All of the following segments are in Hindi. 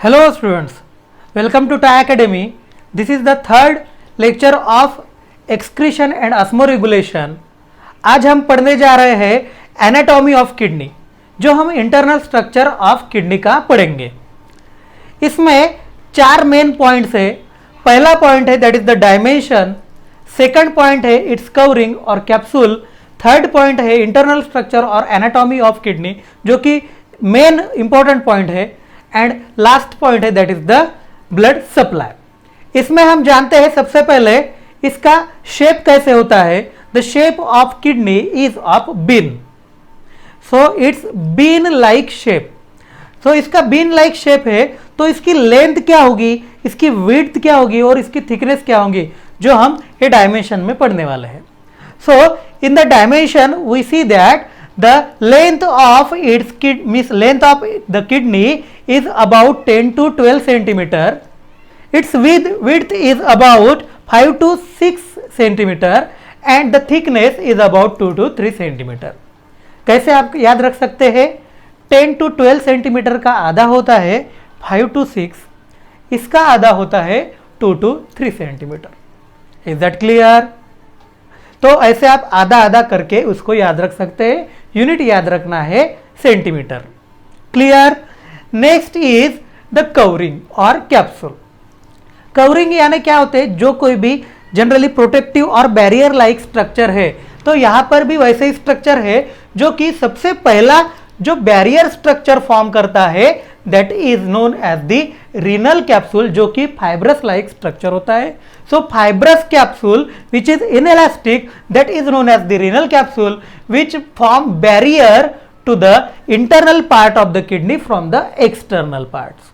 Hello students, welcome to TAI Academy. This is the third lecture of excretion and osmoregulation. आज हम पढ़ने जा रहे हैं एनाटॉमी ऑफ किडनी, जो हम इंटरनल स्ट्रक्चर ऑफ किडनी का पढ़ेंगे। इसमें चार मेन पॉइंट्स है। पहला पॉइंट है that is the dimension, second point है इट्स कवरिंग और कैप्सूल, थर्ड पॉइंट है इंटरनल स्ट्रक्चर और एनाटॉमी ऑफ किडनी, जो कि मेन इंपॉर्टेंट पॉइंट है, एंड लास्ट पॉइंट है that is the blood supply. इसमें हम जानते हैं सबसे पहले इसका शेप कैसे होता है। The shape of kidney is of bean, so it's bean like shape. So इसका बीन लाइक शेप है, तो इसकी लेंथ क्या होगी, इसकी विड्थ क्या होगी और इसकी थिकनेस क्या होगी, जो हम ये डायमेंशन में पढ़ने वाले हैं। So in the dimension we see that the length of its length of the kidney is about 10 to 12 centimeter. Its width is about 5 to 6 centimeter and the thickness is about 2 to 3 centimeter. कैसे आप याद रख सकते हैं? 10 to 12 सेंटीमीटर का आधा होता है 5 to 6, इसका आधा होता है 2 to 3 centimetre. Is that clear? तो ऐसे आप आधा आधा करके उसको याद रख सकते हैं। यूनिट याद रखना है centimetre. Clear? Next is the covering और कैप्सूल। कवरिंग यानी क्या होते हैं, जो कोई भी जनरली प्रोटेक्टिव और बैरियर लाइक स्ट्रक्चर है, तो यहां पर भी वैसे ही स्ट्रक्चर है जो कि सबसे पहला जो बैरियर स्ट्रक्चर फॉर्म करता है that is known as the renal capsule, जो कि फाइब्रस लाइक स्ट्रक्चर होता है। So fibrous capsule which is inelastic that is known as the renal capsule which form barrier to the internal part of the kidney from the external parts.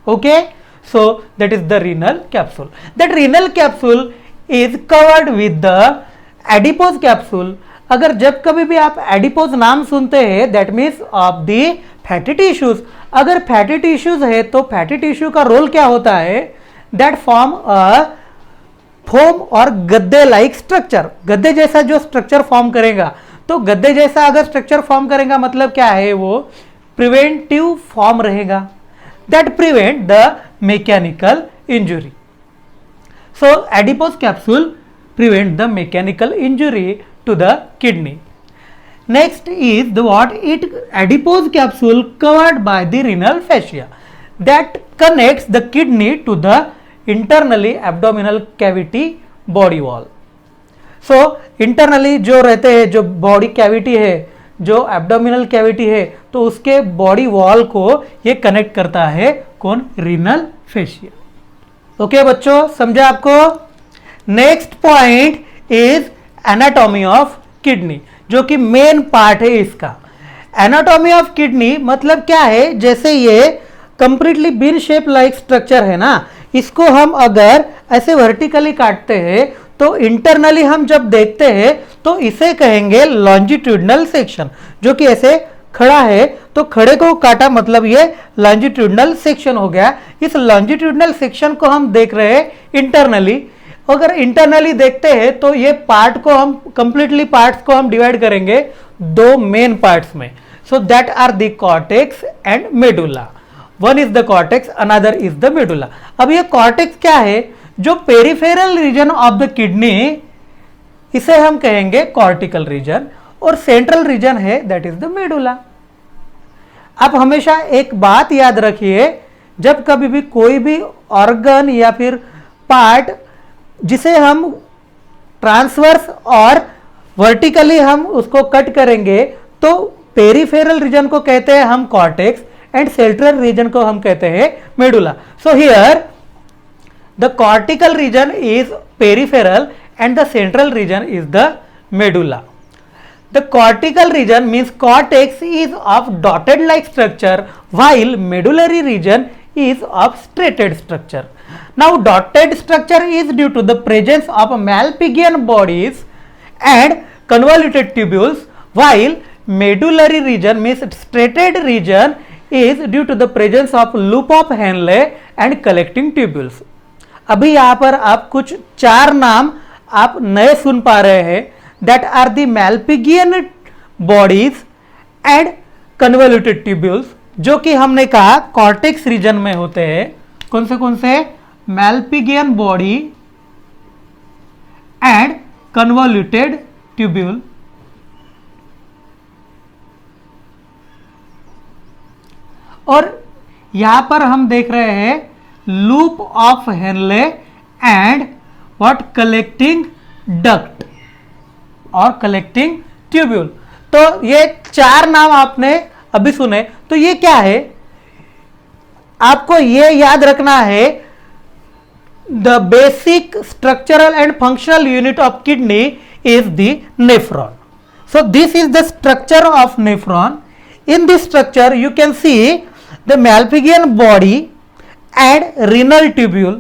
Okay, so that is the renal capsule. That renal capsule is covered with the adipose capsule. अगर जब कभी भी आप एडिपोज नाम सुनते हैं that means of the fatty tissues. अगर फैटी टिश्यूज है तो फैटी टिश्यू का रोल क्या होता है, दैट फॉर्म अ फोम और गद्दे लाइक स्ट्रक्चर। गद्दे जैसा जो स्ट्रक्चर फॉर्म करेगा, तो गद्दे जैसा अगर स्ट्रक्चर फॉर्म करेगा मतलब क्या है, वो प्रिवेंटिव फॉर्म रहेगा that prevent the mechanical injury. So adipose capsule prevent the mechanical injury to the kidney. Next is the what it adipose capsule covered by the renal fascia that connects the kidney to the internally abdominal cavity body wall. So internally जो रहते हैं, जो बॉडी कैविटी है, जो एब्डोमिनल कैविटी है, तो उसके बॉडी वॉल को ये कनेक्ट करता है कौन? Renal fascia. ओके बच्चों, समझा आपको? Next point is anatomy of kidney, जो कि मेन पार्ट है इसका। एनाटॉमी ऑफ किडनी मतलब क्या है, जैसे ये completely bean shape like structure है ना, इसको हम अगर ऐसे वर्टिकली काटते हैं तो इंटरनली हम जब देखते हैं तो इसे कहेंगे लॉन्जिट्यूडनल सेक्शन। जो कि ऐसे खड़ा है तो खड़े को काटा मतलब ये लॉन्जिट्यूडनल सेक्शन हो गया। इस लॉन्जिट्यूडनल सेक्शन को हम देख रहे हैं इंटरनली। अगर इंटरनली देखते हैं तो ये पार्ट को हम कंप्लीटली पार्ट्स को हम डिवाइड करेंगे दो मेन पार्ट्स में। So that are the cortex and medulla. One is the cortex, another is the medulla. अब ये कॉर्टेक्स क्या है, जो peripheral region of the kidney, इसे हम कहेंगे कॉर्टिकल रीजन, और सेंट्रल रीजन है दैट इज द मेडुला। आप हमेशा एक बात याद रखिए, जब कभी भी कोई भी ऑर्गन या फिर पार्ट जिसे हम ट्रांसवर्स और वर्टिकली हम उसको कट करेंगे, तो पेरिफेरल रीजन को कहते हैं हम कॉर्टेक्स एंड सेंट्रल रीजन को हम कहते हैं medulla. So here the cortical region is peripheral and the central region is the medulla. The cortical region means cortex is of dotted like structure while medullary region is of straighted structure. Now dotted structure is due to the presence of Malpighian bodies and convoluted tubules, while medullary region means straighted region is due to the presence of loop of Henle and collecting tubules. अभी यहाँ पर आप कुछ चार नाम आप नए सुन पा रहे हैं, that are the Malpighian bodies and convoluted tubules, जो कि हमने कहा कॉर्टेक्स रीजन में होते हैं। कौन से मैल्पिगियन बॉडी एंड कन्वोल्यूटेड ट्यूब्यूल। और यहां पर हम देख रहे हैं loop of Henle and what collecting duct और कलेक्टिंग ट्यूब्यूल। तो ये चार नाम आपने अभी सुने, तो ये क्या है आपको ये याद रखना है। The basic structural and functional unit of kidney is the nephron. So this is the structure of nephron. In this structure you can see the Malpighian body and renal tubule.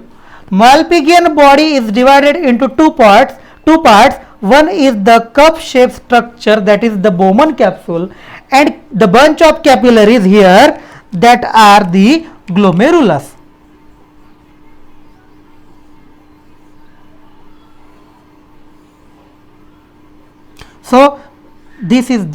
Malpighian body is divided into two parts. One is the cup-shaped structure, that is the Bowman capsule, and the bunch of capillaries here that are the glomerulus. So this is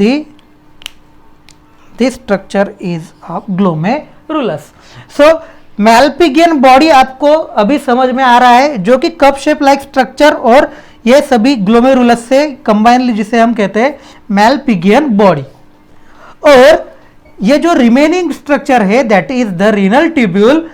this structure is of glomerulus. So Malpighian body आपको अभी समझ में आ रहा है, जो कि कप शेप लाइक स्ट्रक्चर और ये सभी ग्लोमेरुलस से कंबाइनली जिसे हम कहते हैं Malpighian बॉडी। और ये जो रिमेनिंग स्ट्रक्चर है that is the renal tubule.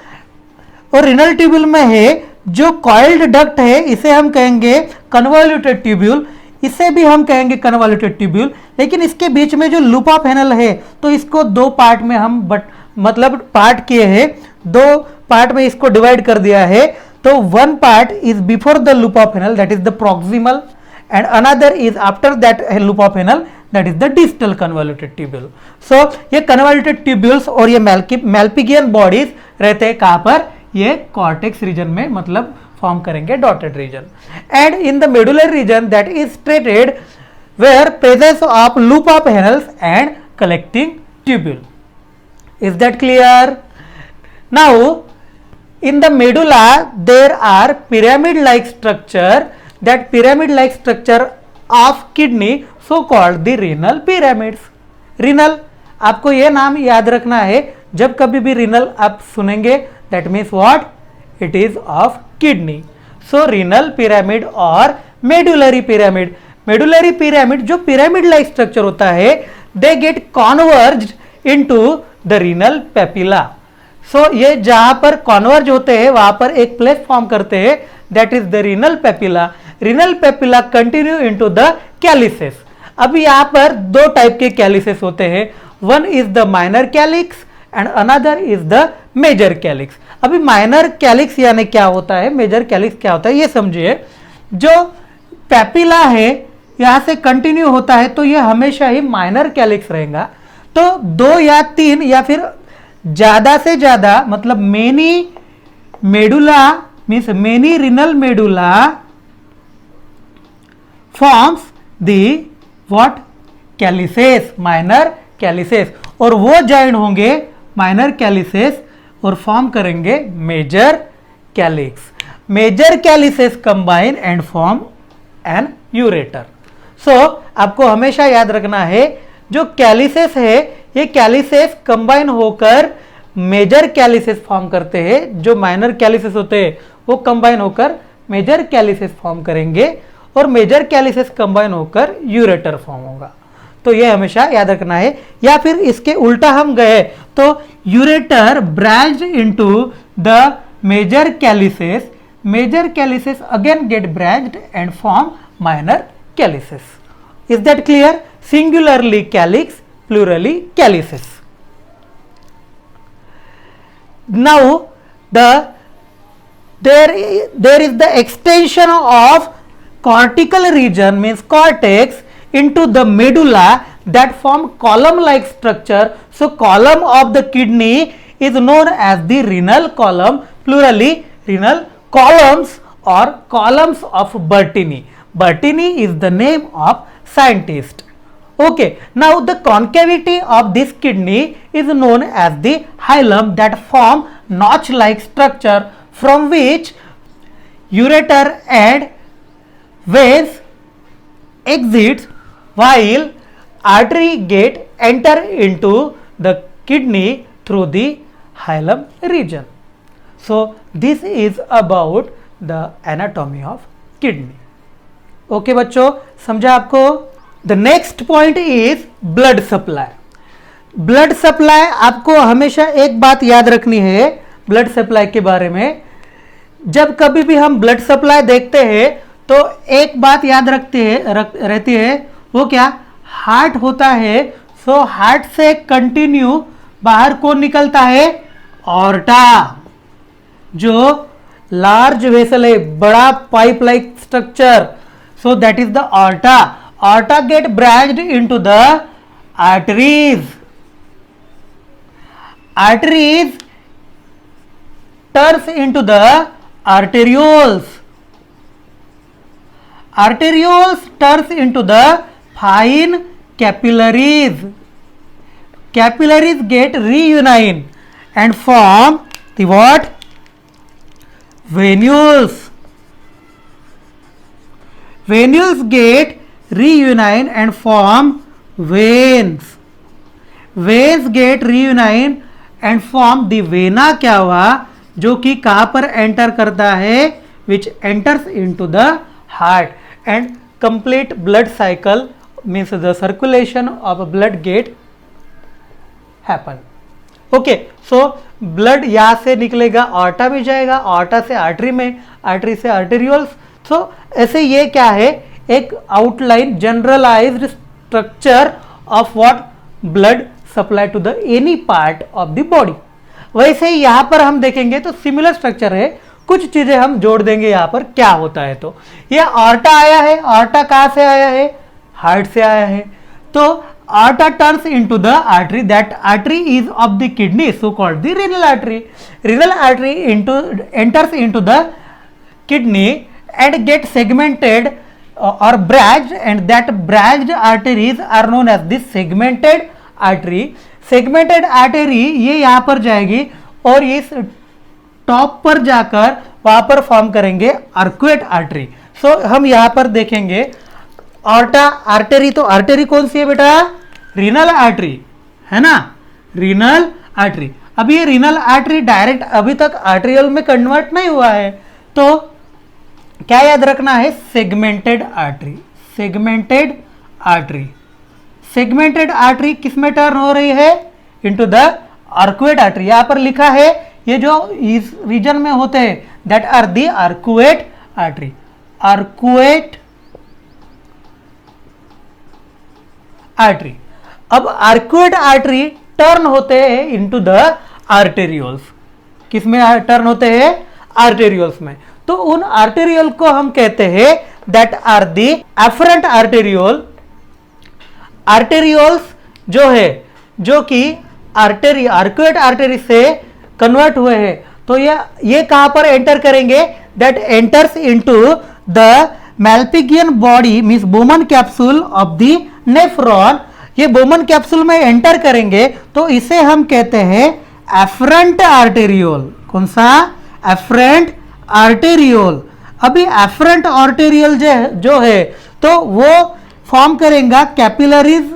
और रीनल ट्यूब्यूल में है जो कॉइल्ड डक्ट है, इसे हम कहेंगे कन्वोल्यूटेड ट्यूब्यूल, इसे भी हम कहेंगे कन्वोल्यूटेड ट्यूब्यूल। लेकिन इसके बीच में जो लूप ऑफ हेनल है, तो इसको दो पार्ट में हम मतलब पार्ट किए हैं, दो पार्ट में इसको डिवाइड कर दिया है। तो one part is before the loop of Henle, that is the proximal, and another is after that loop of Henle, that is the distal convoluted tubule. So ये कन्वोल्यूटेड ट्यूब्यूल्स और ये मैल्पिगियन बॉडीज रहते हैं कहां पर, ये कॉर्टेक्स रीजन में, मतलब फॉर्म करेंगे dotted region. And in the medullary region that is striated where presence of loop of Henle's and collecting tubule. Is that clear? Now in the medulla there are pyramid like structure, that pyramid like structure of kidney so called the renal pyramids. renal आपको ये नाम याद रखना है, जब कभी भी renal आप सुनेंगे that means what, it is of kidney. so renal pyramid और medullary pyramid, medullary pyramid जो pyramid like structure होता है, they get converged into the renal papilla. ये जहां पर कॉन्वर्ज होते हैं वहां पर एक प्लेस फॉर्म करते हैं, that is the renal papilla. Renal papilla continue into the calyces. अब यहां पर दो टाइप के कैलिसेस होते हैं, one is the minor calyx and another is the major calyx. अभी माइनर कैलिक्स यानी क्या होता है, मेजर कैलिक्स क्या होता है, ये समझिए। जो पेपिला है यहां से कंटिन्यू होता है तो ये हमेशा ही माइनर कैलिक्स रहेगा। तो दो या तीन या फिर ज्यादा से ज्यादा, मतलब many medulla means many renal medulla forms the what, calyces, minor calyces, और वो ज्वाइन होंगे माइनर कैलिसेस और फॉर्म करेंगे major calyx. Major calyces combine and form an ureter. आपको हमेशा याद रखना है जो कैलिसेस है, ये कैलिसेस कंबाइन होकर मेजर कैलिसेस फॉर्म करते हैं। जो माइनर कैलिसेस होते हैं वो कंबाइन होकर मेजर कैलिसेस फॉर्म करेंगे और मेजर कैलिसेस कंबाइन होकर यूरेटर फॉर्म होगा। तो ये हमेशा याद रखना है। या फिर इसके उल्टा हम गए तो ureter branched into the major calyces again get branched and form minor calyces. Is that clear? Singularly calyx, plurally calyces. Now there is the extension of cortical region means cortex into the medulla that form column like structure. So column of the kidney is known as the renal column, plurally renal columns or columns of Bertini. Bertini is the name of scientist. Okay, now the concavity of this kidney is known as the hilum that form notch like structure from which ureter and veins exits while artery gate enter into the kidney through the hilum region. So this is about the anatomy of kidney. Okay बच्चों, समझा आपको? The next point is blood supply. Blood supply, आपको हमेशा एक बात याद रखनी है ब्लड सप्लाई के बारे में. जब कभी भी हम ब्लड सप्लाई देखते हैं तो एक बात याद रहती है, वो क्या? हार्ट होता है. सो हार्ट से कंटिन्यू बाहर कौन निकलता है? ऑर्टा, जो लार्ज वेसल है, बड़ा pipe like structure. So that is the aorta. Aorta get branched into the arteries. Arteries turns into the arterioles. Arterioles turns into the fine capillaries. Capillaries get reunite and form the what? Venules. Venules get reunite and form veins. Veins get reunite and form the vena. क्या हुआ? जो कि कहां पर एंटर करता है? Which enters into the heart and complete blood cycle means the circulation of blood get happen. Okay, so blood यहां से निकलेगा, ऑर्टा में जाएगा, ऑर्टा से आर्टरी में, आर्टरी से आर्टेरियोल्स. सो ऐसे ये क्या है? एक outline generalised structure of what? Blood supply to the any part of the body. वैसे ही यहां पर हम देखेंगे तो सिमिलर स्ट्रक्चर है. कुछ चीजें हम जोड़ देंगे यहां पर क्या होता है. तो ये ऑर्टा आया है. ऑर्टा कहां से आया है? हार्ट से आया है. तो aorta turns into the artery. That artery is of the kidney, so called the renal artery. Renal artery enters into the kidney and get segmented or branched, and that branched arteries are known as the segmented artery. Segmented artery ये यहां पर जाएगी और इस टॉप पर जाकर वहां पर फॉर्म करेंगे आर्कुएट आर्टरी. सो हम यहां पर देखेंगे ऑर्टा आर्टरी. तो आर्टरी कौन सी है बेटा? रीनल आर्टरी है ना, रीनल आर्टरी. अब ये रीनल आर्टरी डायरेक्ट अभी तक आर्टेरियल में कन्वर्ट नहीं हुआ है, तो क्या याद रखना है? Segmented artery. Segmented artery. Segmented artery किसमें टर्न हो रही है? Into the arcuate artery. यहां पर लिखा है ये जो इस रीजन में होते हैं that are the arcuate artery. Arcuate artery. अब आर्कुएट आर्टरी टर्न होते हैं इनटू द आर्टेरियोल्स. किसमें टर्न होते हैं? आर्टेरियोल्स में. तो उन आर्टेरियोल को हम कहते हैं that are the efferent arteriole. Arterioles जो है, जो कि आर्टरी आर्कुएट आर्टरी से कन्वर्ट हुए हैं, तो ये कहां पर एंटर करेंगे? That enters into the Malpighian body means Bowman capsule of the nephron. ये बोमन कैप्सूल में एंटर करेंगे तो इसे हम कहते हैं एफरेंट आर्टेरियोल. कौन सा? Efferent arteriole. अभी एफरेंट आर्टेरियल जो है तो वो फॉर्म करेगा कैपिलरीज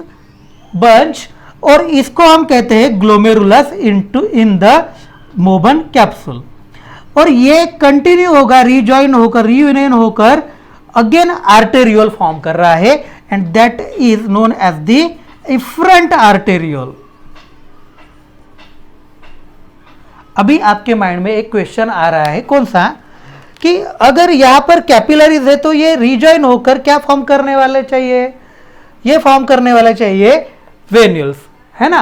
बंच और इसको हम कहते हैं glomerulus in the Bowman capsule. और ये कंटिन्यू होगा, रिजॉइन होकर, रियूनियन होकर अगेन आर्टेरियोल फॉर्म कर रहा है and that is known as the efferent arteriole. अभी आपके माइंड में एक क्वेश्चन आ रहा है, कौन सा? कि अगर यहां पर कैपिलरीज है तो ये रिजॉइन होकर क्या फॉर्म करने वाले चाहिए? ये फॉर्म करने वाले चाहिए वेन्यूल्स, है ना.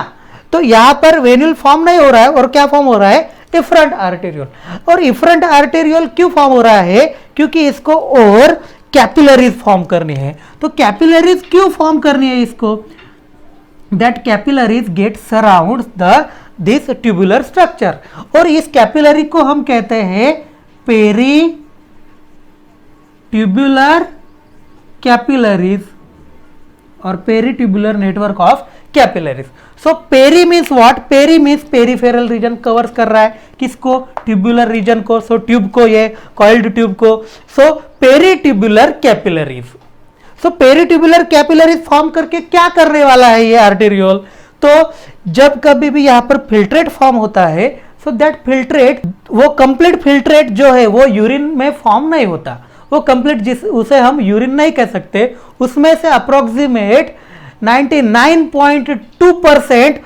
तो यहां पर वेन्यूल फॉर्म नहीं हो रहा है और क्या फॉर्म हो रहा है? Efferent arteriole. और इफरेंट आर्टेरियोल क्यों फॉर्म हो रहा है? क्योंकि इसको और कैपिलरीज फॉर्म करनी है. तो कैपिलरीज क्यों फॉर्म करनी है इसको? That capillaries get surround this tubular structure. और इस कैपिलरी को हम कहते हैं पेरी ट्यूबुलर कैपिलरीज और peri tubular network of capillaries. So peri means what? Peri means peripheral region covers कर रहा है. किसको? ट्यूबुलर रीजन को. सो ट्यूब को, ये कॉइल्ड ट्यूब को. सो peri tubular capillaries. So peri tubular capillaries form करके क्या करने वाला है ये आर्टेरियोल? तो जब कभी भी यहाँ पर फिल्ट्रेट फॉर्म होता है, सो दैट फिल्ट्रेट, वो कंप्लीट फिल्ट्रेट जो है वो यूरिन में फॉर्म नहीं होता, वो कंप्लीट, जिस उसे हम यूरिन नहीं कह सकते, उसमें से अप्रोक्सीमेट 99.2%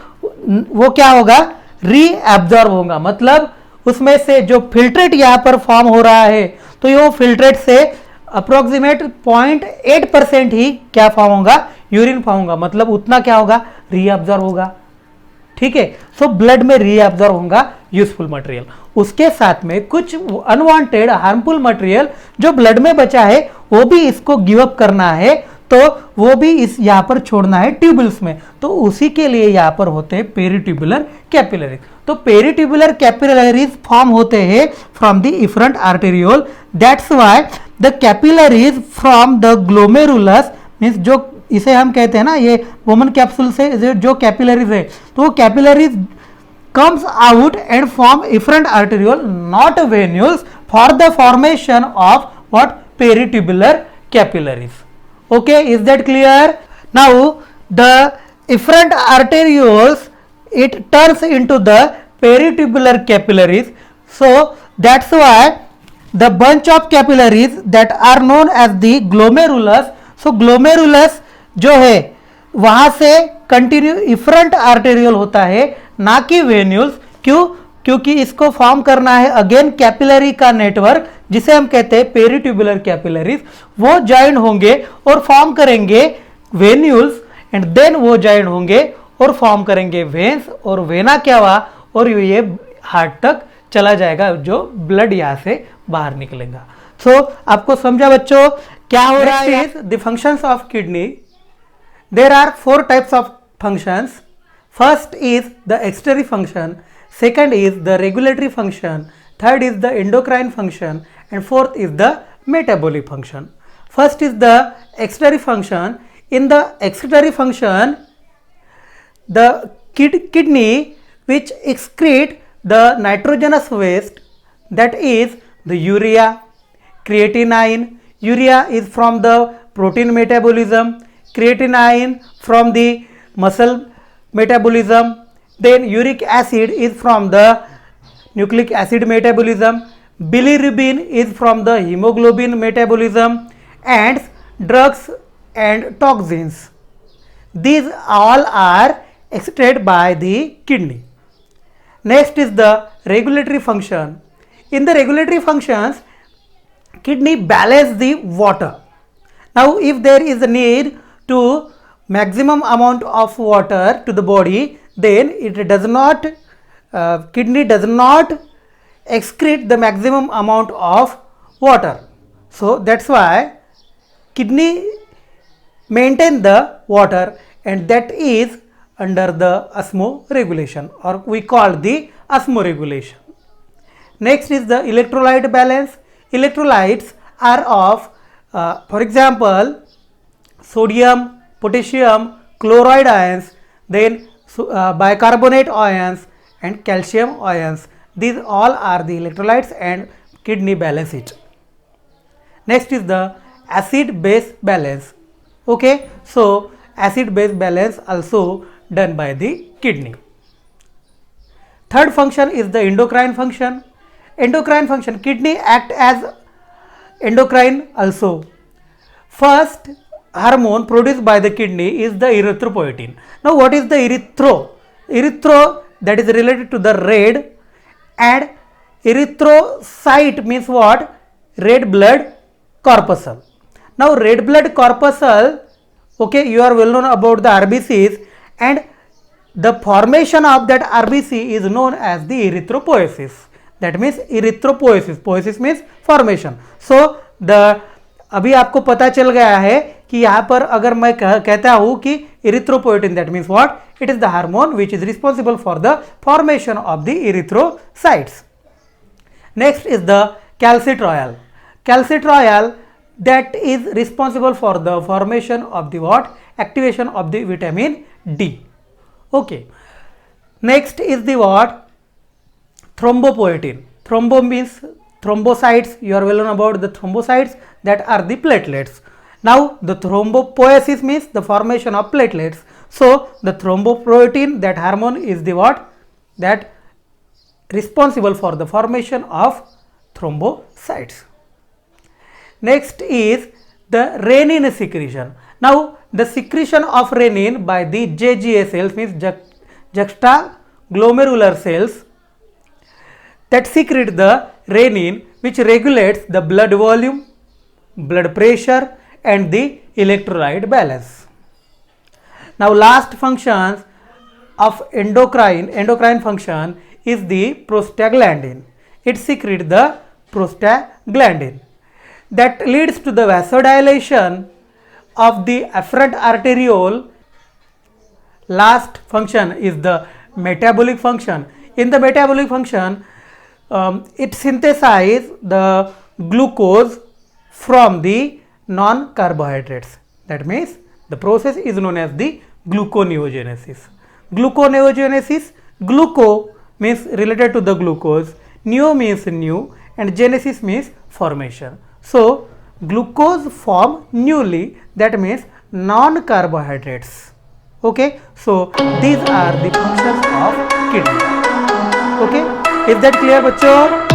वो क्या होगा, रीएब्जॉर्ब होगा। मतलब उसमें से जो फिल्ट्रेट यहाँ पर फॉर्म हो रहा है, तो ये फिल्ट्रेट से अप्रोक्सीमेट 0.8% ही क्या फॉर्म होगा, यूरिन फॉर्म होगा। मतलब उतना क्या होगा, रीअब्जॉर्ब होगा। ठीक है, सो ब्लड में रीअब्जॉर्ब होगा यूजफुल मटेरियल। उसके साथ में कुछ अनवांटेड हार्मफुल मटेरियल जो ब्लड में बचा है, वो भी इसको गिव अप करना है, तो वो भी इस यहाँ पर छोड़ना है ट्यूबल्स में। तो उसी के लिए यहाँ पर होते हैं पेरीट्यूबुलर कैपिलरीज। तो पेरीट्यूबुलर कैपिलरीज फॉर्म होते हैं from the efferent arteriole. That's why the capillaries from the glomerulus, means जो इसे हम कहते हैं ना, ये वोमन कैप्सूल से जो कैपिलरीज है, तो वो capillaries comes out and form efferent arteriole, not venules, for the formation of what, peritubular capillaries. Okay, is that clear? Now the efferent arterioles, it turns into the peritubular capillaries. So that's why the bunch of capillaries that are known as the glomerulus, so glomerulus जो है वहां से कंटिन्यू इफरेंट आर्टेरियल होता है, ना कि वेन्यूल्स। क्यों? क्योंकि इसको फॉर्म करना है अगेन कैपिलरी का नेटवर्क, जिसे हम कहते हैं पेरीट्यूबुलर कैपिलरीज। वो ज्वाइन होंगे और फॉर्म करेंगे वेन्यूल्स, एंड देन वो ज्वाइन होंगे और फॉर्म करेंगे वेन्स, और वेना क्या हुआ, और ये हार्ट तक चला जाएगा, जो ब्लड यहां से बाहर निकलेगा। सो आपको समझा बच्चों क्या हो रहा है? The functions of kidney, there are 4 types of functions. First is the excretory function, second is the regulatory function, third is the endocrine function, and fourth is the metabolic function. First is the excretory function. In the excretory function, the kidney which excrete the nitrogenous waste, that is the urea, creatinine. Urea is from the protein metabolism, creatinine from the muscle metabolism, then uric acid is from the nucleic acid metabolism, bilirubin is from the hemoglobin metabolism, and drugs and toxins, these all are excreted by the kidney. Next is the regulatory function. In the regulatory functions, kidney balance the water. Now if there is a need to maximum amount of water to the body, then it does not, kidney does not excrete the maximum amount of water. So that's why kidney maintain the water, and that is under the osmoregulation, or we call the osmoregulation. Next is the electrolyte balance. Electrolytes are of for example sodium, potassium, chloride ions, then bicarbonate ions and calcium ions. These all are the electrolytes, and kidney balance it. Next is the acid base balance. Okay, so acid base balance also done by the kidney. Third function is the endocrine function. Endocrine function, kidney act as endocrine also. First hormone produced by the kidney is the erythropoietin. Now what is the erythro? Erythro, that is related to the red, and erythrocyte means what? Red blood corpuscle. Now red blood corpuscle, okay, you are well known about the RBCs, and the formation of that RBC is known as the erythropoiesis. That means erythropoiesis, poiesis means formation. So the अभी आपको पता चल गया है कि यहाँ पर अगर मैं कहता हूँ कि erythropoietin, that means what? It is the hormone which is responsible for the formation of the erythrocytes. Next is the calcitriol. Calcitriol, that is responsible for the formation of the what? Activation of the vitamin D. Okay. Next is the what? Thrombopoietin. Thrombo means thrombocytes. You are well known about the thrombocytes, that are the platelets. Now the thrombopoiesis means the formation of platelets. So the thrombopoietin, that hormone is the what? That responsible for the formation of thrombocytes. Next is the renin secretion. Now the secretion of renin by the JGA cells, means juxtaglomerular cells, that secrete the renin, which regulates the blood volume, blood pressure and the electrolyte balance. Now last functions of endocrine function is the prostaglandin. It secretes the prostaglandin that leads to the vasodilation of the afferent arteriole. Last function is the metabolic function. In the metabolic function, it synthesizes the glucose from the non-carbohydrates. That means the process is known as the gluconeogenesis. Gluconeogenesis, gluco means related to the glucose, neo means new, and genesis means formation. So glucose form newly, that means non-carbohydrates. Okay, so these are the functions of kidney. Okay, is that clear, बच्चों?